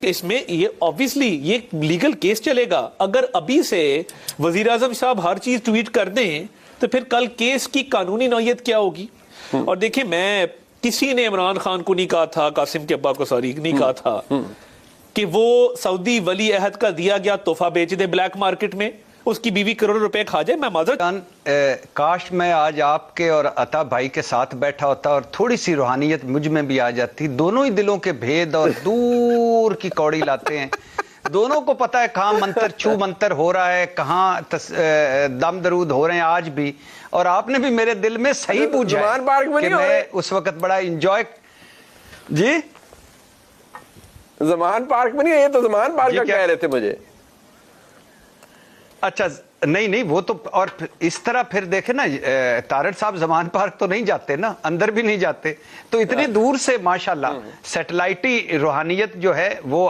اس میں یہ آبویسلی یہ لیگل کیس چلے گا. اگر ابھی سے وزیر اعظم صاحب ہر چیز ٹویٹ کر دیں تو پھر کل کیس کی قانونی نوعیت کیا ہوگی؟ اور دیکھیں میں کسی نے عمران خان کو نہیں کہا تھا، قاسم کے ابا کو سوری نہیں کہا تھا کہ وہ سعودی ولی عہد کا دیا گیا تحفہ بیچ دے بلیک مارکیٹ میں، اس کی بیوی کروڑ روپے کھا جائے. میں معذرت کاش میں آج آپ کے اور عطا بھائی کے ساتھ بیٹھا ہوتا اور تھوڑی سی روحانیت مجھ میں بھی آ جاتی. دونوں ہی دلوں کے بھید اور دور کی کوڑی لاتے ہیں. دونوں کو پتا ہے کہاں منتر چھو منتر ہو رہا ہے، کہاں دم درود ہو رہے ہیں آج بھی. اور آپ نے بھی میرے دل میں صحیح پوچھا کہ میں اس وقت بڑا انجوائے. جی زمان پارک میں نہیں، یہ تو زمان پارک کا کہہ رہے تھے مجھے. اچھا نہیں وہ تو، اور اس طرح پھر دیکھیں نا تارڑ صاحب زمان پارک تو نہیں جاتے نا، اندر بھی نہیں جاتے، تو اتنی دور سے ماشاءاللہ سیٹلائٹی روحانیت جو ہے وہ